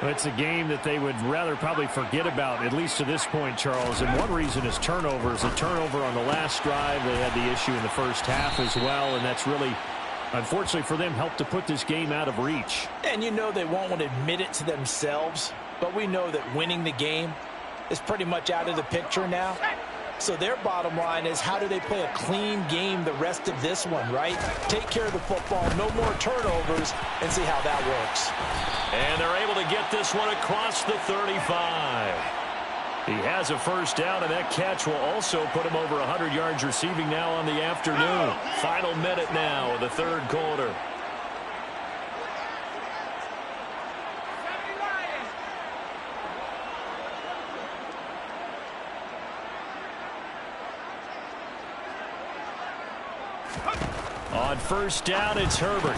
Speaker 3: It's a game that they would rather probably forget about, at least to this point, Charles. And one reason is turnovers. A turnover on the last drive. They had the issue in the first half as well, and that's really, unfortunately for them, helped to put this game out of reach.
Speaker 2: And you know they won't want to admit it to themselves, but we know that winning the game is pretty much out of the picture now. So their bottom line is, how do they play a clean game the rest of this one, right? Take care of the football, no more turnovers, and see how that works.
Speaker 1: And they're able to get this one across the 35. He has a first down, and that catch will also put him over 100 yards receiving now on the afternoon. Final minute now of the third quarter. On first down, it's Herbert.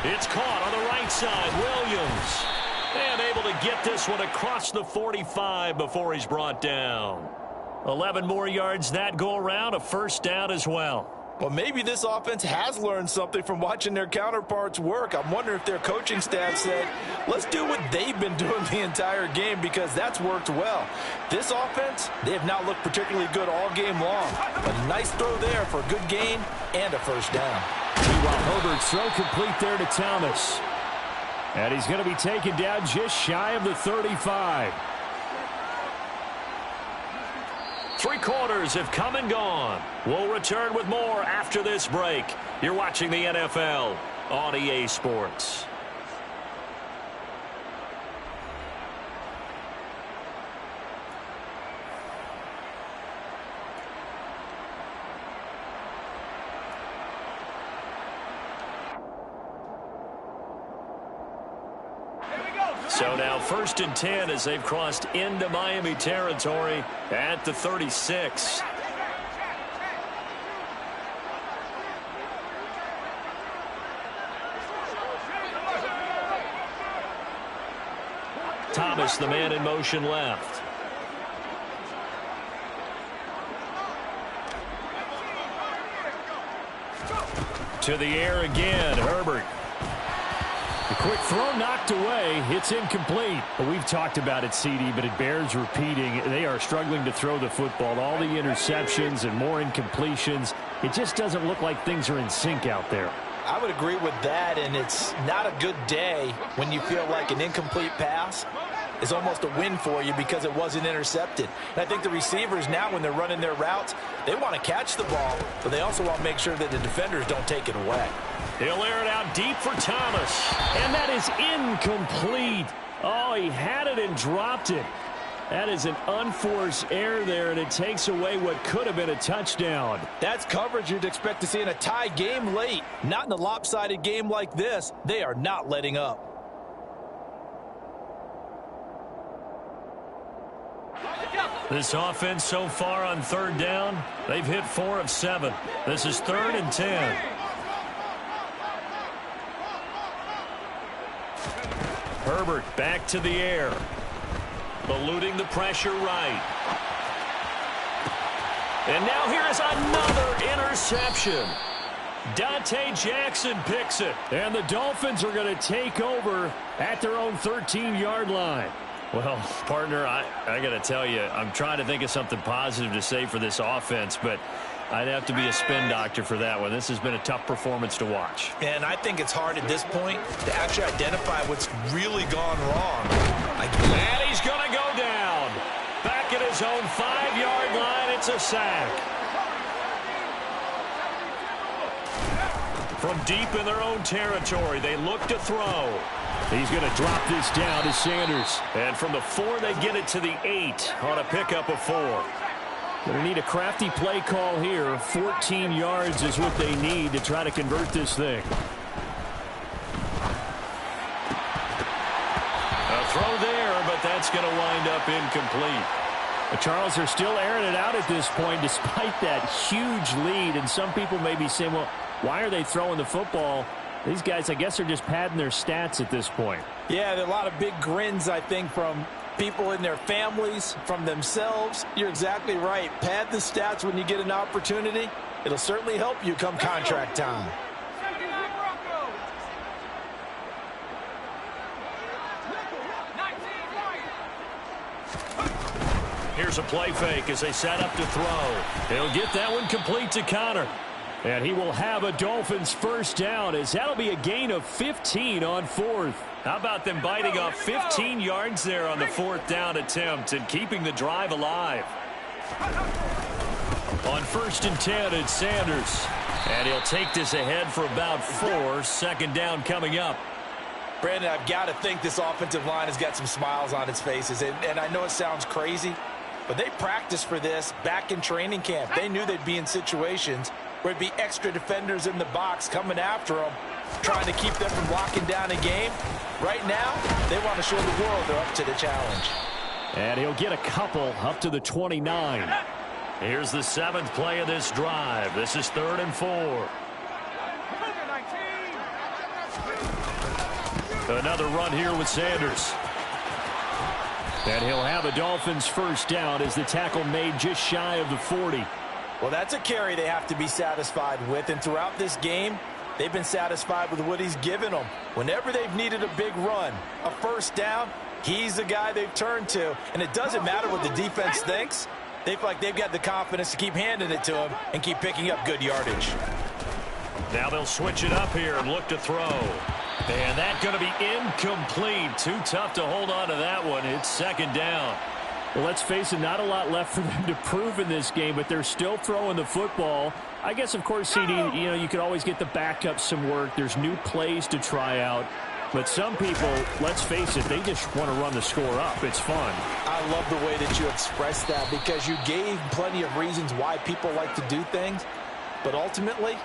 Speaker 1: It's caught on the right side. Williams. And able to get this one across the 45 before he's brought down. 11 more yards that go around. A first down as well.
Speaker 2: Well, maybe this offense has learned something from watching their counterparts work. I'm wondering if their coaching staff said, let's do what they've been doing the entire game, because that's worked well. This offense, they have not looked particularly good all game long. A nice throw there for a good gain and a first down.
Speaker 3: Meanwhile, Herbert's throw complete there to Thomas. And he's going to be taken down just shy of the 35.
Speaker 1: Three quarters have come and gone. We'll return with more after this break. You're watching the NFL on EA Sports. So now 1st and 10 as they've crossed into Miami territory at the 36. Thomas, the man in motion left. To the air again, Herbert. The quick throw knocked away. It's incomplete. But we've talked about it, CD, but it bears repeating. They are struggling to throw the football. All the interceptions and more incompletions. It just doesn't look like things are in sync out there.
Speaker 2: I would agree with that, and it's not a good day when you feel like an incomplete pass is almost a win for you because it wasn't intercepted. And I think the receivers now, when they're running their routes, they want to catch the ball, but they also want to make sure that the defenders don't take it away.
Speaker 1: He'll air it out deep for Thomas. And that is incomplete. Oh, he had it and dropped it. That is an unforced error there, and it takes away what could have been a touchdown.
Speaker 2: That's coverage you'd expect to see in a tie game late. Not in a lopsided game like this. They are not letting up.
Speaker 1: This offense so far on 3rd down, they've hit 4 of 7. This is 3rd and 10. Herbert back to the air. Eluding the pressure right. And now here is another interception. Dante Jackson picks it. And the Dolphins are going to take over at their own 13-yard line. Well, partner, I got to tell you, I'm trying to think of something positive to say for this offense, but I'd have to be a spin doctor for that one. This has been a tough performance to watch.
Speaker 2: And I think it's hard at this point to actually identify what's really gone wrong.
Speaker 1: And he's going to go down. Back at his own 5-yard line, it's a sack. From deep in their own territory, they look to throw. He's going to drop this down to Sanders. And from the 4, they get it to the 8 on a pickup of 4. Going to need a crafty play call here. 14 yards is what they need to try to convert this thing. A throw there, but that's going to wind up incomplete. Charles, they're still airing it out at this point despite that huge lead. And some people may be saying, well, why are they throwing the football? These guys, I guess, are just padding their stats at this point.
Speaker 2: Yeah, there are a lot of big grins, I think, from people in their families, from themselves. You're exactly right. Pad the stats when you get an opportunity. It'll certainly help you come contract time.
Speaker 1: Here's a play fake as they set up to throw. He'll get that one complete to Connor. And he will have a Dolphins first down as that'll be a gain of 15 on 4th. How about them biting off 15 yards there on the 4th down attempt and keeping the drive alive. On 1st and 10, it's Sanders. And he'll take this ahead for about 4. 2nd down coming up.
Speaker 2: Brandon, I've got to think this offensive line has got some smiles on its faces. And I know it sounds crazy, but they practiced for this back in training camp. They knew they'd be in situations where it'd be extra defenders in the box coming after them, trying to keep them from locking down a game. Right now, they want to show the world they're up to the challenge.
Speaker 1: And he'll get a couple up to the 29. Here's the 7th play of this drive. This is 3rd and 4. Another run here with Sanders. And he'll have a Dolphins first down as the tackle made just shy of the 40.
Speaker 2: Well, that's a carry they have to be satisfied with. And throughout this game, they've been satisfied with what he's given them. Whenever they've needed a big run, a first down, he's the guy they've turned to. And it doesn't matter what the defense thinks. They feel like they've got the confidence to keep handing it to him and keep picking up good yardage.
Speaker 1: Now they'll switch it up here and look to throw. And that's going to be incomplete. Too tough to hold on to that one. It's 2nd down. Well, let's face it, not a lot left for them to prove in this game, but they're still throwing the football. I guess, of course, CD, you could always get the backup some work. There's new plays to try out. But some people, let's face it, they just want to run the score up. It's fun.
Speaker 2: I love the way that you expressed that because you gave plenty of reasons why people like to do things. But ultimately,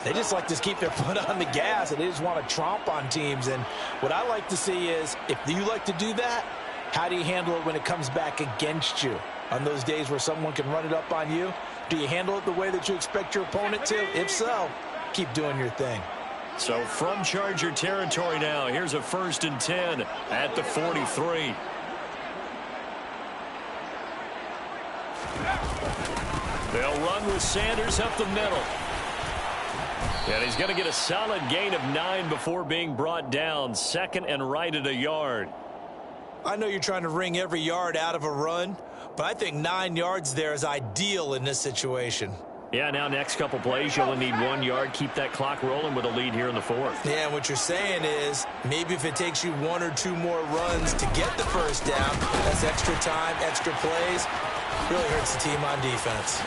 Speaker 2: they just like to keep their foot on the gas, and they just want to tromp on teams. And what I like to see is, if you like to do that, how do you handle it when it comes back against you? On those days where someone can run it up on you, do you handle it the way that you expect your opponent to? If so, keep doing your thing.
Speaker 1: So from Charger territory now, here's a 1st and 10 at the 43. They'll run with Sanders up the middle. And he's going to get a solid gain of 9 before being brought down. 2nd and right at a yard.
Speaker 2: I know you're trying to wring every yard out of a run, but I think 9 yards there is ideal in this situation.
Speaker 1: Yeah, now next couple plays, you'll only need 1 yard. Keep that clock rolling with a lead here in the 4th.
Speaker 2: Yeah, and what you're saying is maybe if it takes you 1 or 2 more runs to get the first down, that's extra time, extra plays. Really hurts the team on defense.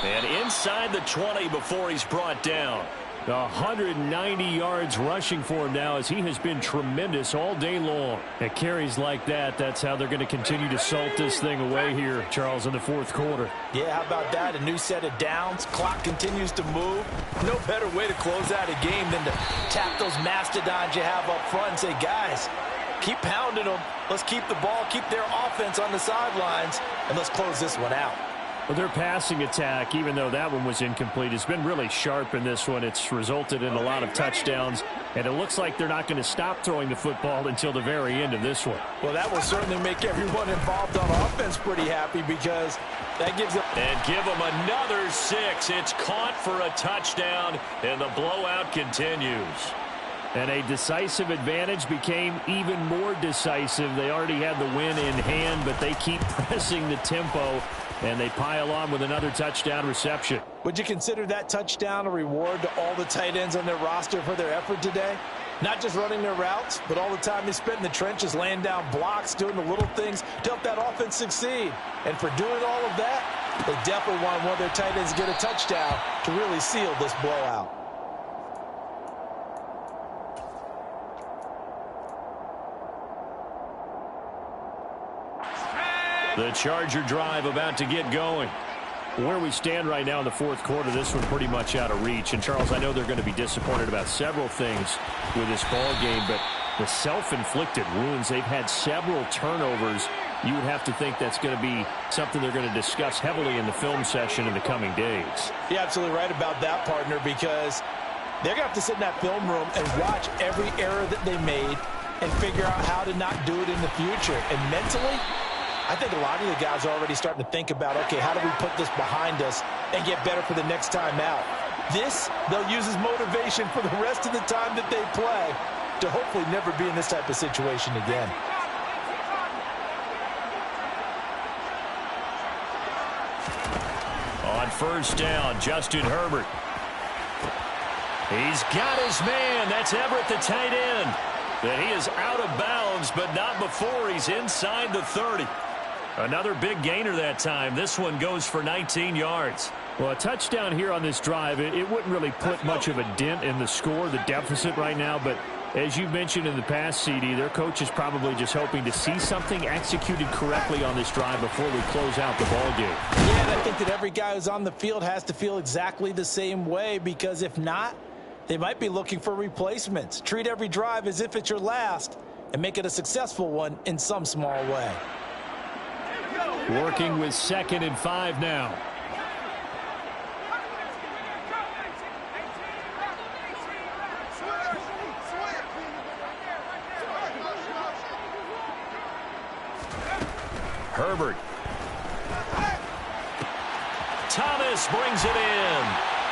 Speaker 1: And inside the 20 before he's brought down. 190 yards rushing for him now, as he has been tremendous all day long. At carries like that, that's how they're going to continue to salt this thing away here, Charles, in the 4th quarter.
Speaker 2: Yeah, how about that? A new set of downs. Clock continues to move. No better way to close out a game than to tap those mastodons you have up front and say, guys, keep pounding them. Let's keep the ball, keep their offense on the sidelines, and let's close this one out.
Speaker 3: Well, their passing attack, even though that one was incomplete, has been really sharp in this one. It's resulted in a lot of touchdowns, and it looks like they're not going to stop throwing the football until the very end of this one.
Speaker 2: Well, that will certainly make everyone involved on offense pretty happy, because that gives them...
Speaker 1: And give them another 6. It's caught for a touchdown, and the blowout continues.
Speaker 3: And a decisive advantage became even more decisive. They already had the win in hand, but they keep pressing the tempo, and they pile on with another touchdown reception.
Speaker 2: Would you consider that touchdown a reward to all the tight ends on their roster for their effort today? Not just running their routes, but all the time they spent in the trenches, laying down blocks, doing the little things to help that offense succeed. And for doing all of that, they definitely want one of their tight ends to get a touchdown to really seal this blowout.
Speaker 1: The Charger drive about to get going.
Speaker 3: Where we stand right now in the 4th quarter, this one pretty much out of reach. And, Charles, I know they're going to be disappointed about several things with this ball game, but the self-inflicted wounds, they've had several turnovers. You would have to think that's going to be something they're going to discuss heavily in the film session in the coming days.
Speaker 2: You're absolutely right about that, partner, because they're going to have to sit in that film room and watch every error that they made and figure out how to not do it in the future. And mentally, I think a lot of the guys are already starting to think about, okay, how do we put this behind us and get better for the next time out? This, they'll use as motivation for the rest of the time that they play to hopefully never be in this type of situation again.
Speaker 1: On 1st down, Justin Herbert. He's got his man. That's Everett, the tight end. That he is out of bounds, but not before he's inside the 30. Another big gainer that time. This one goes for 19 yards.
Speaker 3: Well, a touchdown here on this drive, it wouldn't really put much of a dent in the score, the deficit right now. But as you mentioned in the past, CD, their coach is probably just hoping to see something executed correctly on this drive before we close out the ball game.
Speaker 2: Yeah, and I think that every guy who's on the field has to feel exactly the same way, because if not, they might be looking for replacements. Treat every drive as if it's your last and make it a successful one in some small way.
Speaker 3: Working with 2nd and 5 now.
Speaker 1: Herbert. Thomas brings it in.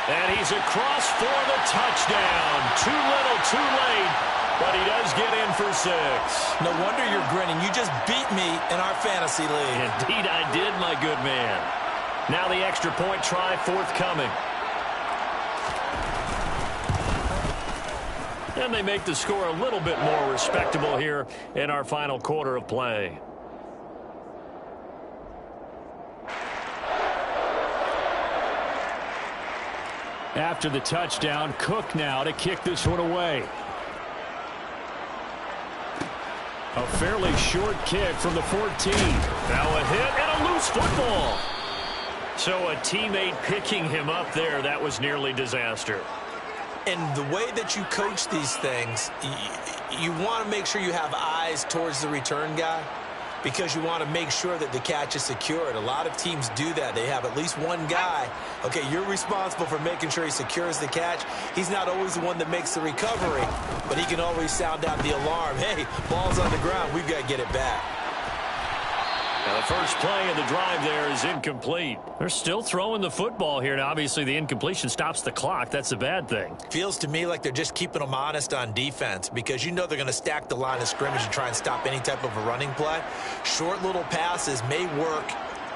Speaker 1: And he's across for the touchdown. Too little, too late. But he does get in for 6.
Speaker 2: No wonder you're grinning. You just beat me in our fantasy league.
Speaker 1: Indeed I did, my good man. Now the extra point try forthcoming. And they make the score a little bit more respectable here in our final quarter of play.
Speaker 3: After the touchdown, Cook now to kick this one away. A fairly short kick from the 14.
Speaker 1: Now a hit and a loose football.
Speaker 3: So a teammate picking him up there, that was nearly disaster.
Speaker 2: And the way that you coach these things, you want to make sure you have eyes towards the return guy because you want to make sure that the catch is secured. A lot of teams do that. They have at least one guy. Okay, you're responsible for making sure he secures the catch. He's not always the one that makes the recovery, but he can always sound out the alarm. Hey, ball's on the ground. We've got to get it back.
Speaker 3: Now the first play of the drive there is incomplete. They're still throwing the football here. Now, obviously, the incompletion stops the clock. That's a bad thing.
Speaker 2: Feels to me like they're just keeping them honest on defense because you know they're going to stack the line of scrimmage and try and stop any type of a running play. Short little passes may work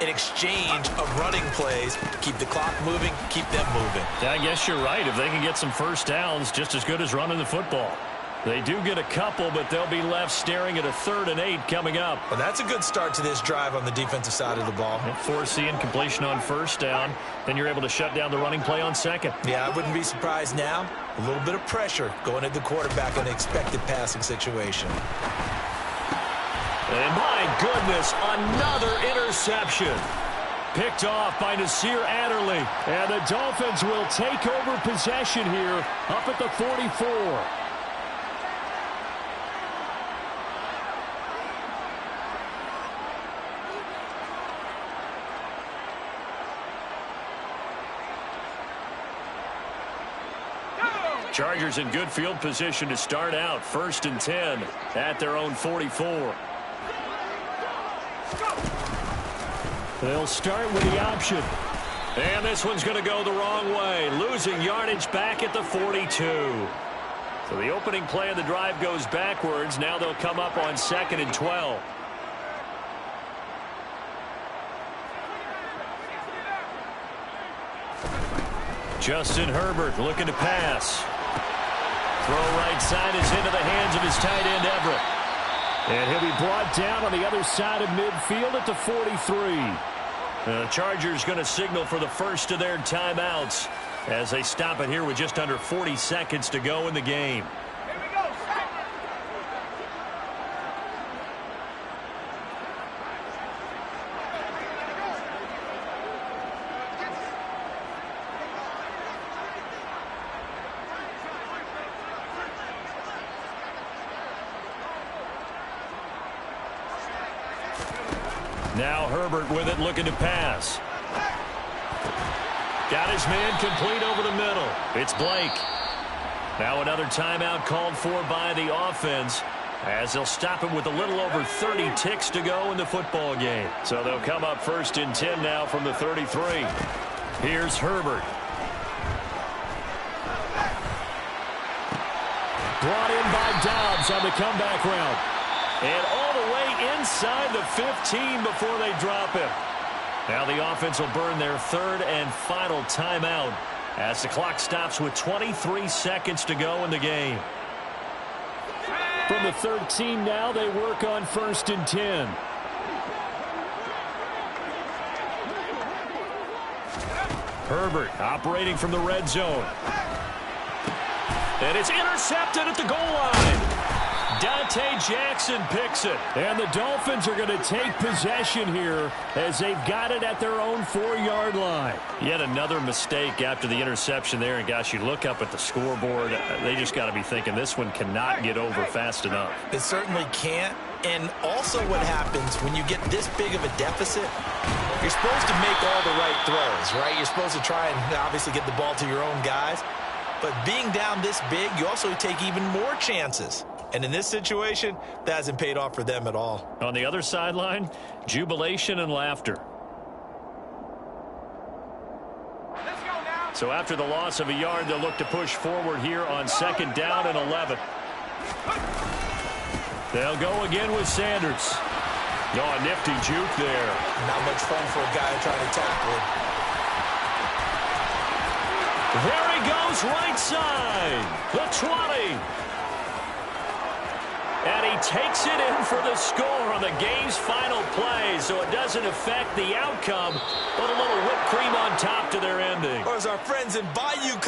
Speaker 2: in exchange of running plays. Keep the clock moving, keep them moving.
Speaker 3: I guess you're right. If they can get some first downs, just as good as running the football. They do get a couple, but they'll be left staring at a 3rd and 8 coming up.
Speaker 2: Well, that's a good start to this drive on the defensive side of the ball.
Speaker 3: Force the incompletion on first down. Then you're able to shut down the running play on second.
Speaker 2: Yeah, I wouldn't be surprised now. A little bit of pressure going at the quarterback in an expected passing situation.
Speaker 3: And my goodness, another interception. Picked off by Nasir Adderley.
Speaker 1: And the Dolphins will take over possession here up at the 44.
Speaker 3: Chargers in good field position to start out. 1st and 10 at their own 44.
Speaker 1: They'll start with the option.
Speaker 3: And this one's going to go the wrong way. Losing yardage back at the 42. So the opening play of the drive goes backwards. Now they'll come up on 2nd and 12. Justin Herbert looking to pass. Throw right side is into the hands of his tight end, Everett.
Speaker 1: And he'll be brought down on the other side of midfield at the 43.
Speaker 3: The Chargers going to signal for the first of their timeouts as they stop it here with just under 40 seconds to go in the game. Now Herbert with it, looking to pass. Got his man complete over the middle. It's Blake. Now another timeout called for by the offense as they'll stop it with a little over 30 ticks to go in the football game. So they'll come up 1st and 10 now from the 33. Here's Herbert.
Speaker 1: Brought in by Dobbs on the comeback route.
Speaker 3: And all the way inside the 15 before they drop him. Now the offense will burn their 3rd and final timeout as the clock stops with 23 seconds to go in the game.
Speaker 1: From the 13 now, they work on 1st and 10.
Speaker 3: Herbert operating from the red zone. And it's intercepted at the goal line. Dante Jackson picks it.
Speaker 1: And the Dolphins are going to take possession here as they've got it at their own 4-yard line.
Speaker 3: Yet another mistake after the interception there. And, gosh, you look up at the scoreboard. They just got to be thinking this one cannot get over fast enough.
Speaker 2: It certainly can't. And also what happens when you get this big of a deficit, you're supposed to make all the right throws, right? You're supposed to try and obviously get the ball to your own guys. But being down this big, you also take even more chances. And in this situation, that hasn't paid off for them at all.
Speaker 3: On the other sideline, jubilation and laughter.
Speaker 4: Let's go now.
Speaker 3: So after the loss of a yard, they'll look to push forward here on 2nd down and 11. They'll go again with Sanders. Oh, a nifty juke there.
Speaker 2: Not much fun for a guy trying to tackle him.
Speaker 3: There he goes, right side. The 20. And he takes it in for the score on the game's final play, so it doesn't affect the outcome, but a little whipped cream on top to their ending.
Speaker 2: Or as our friends in Bayou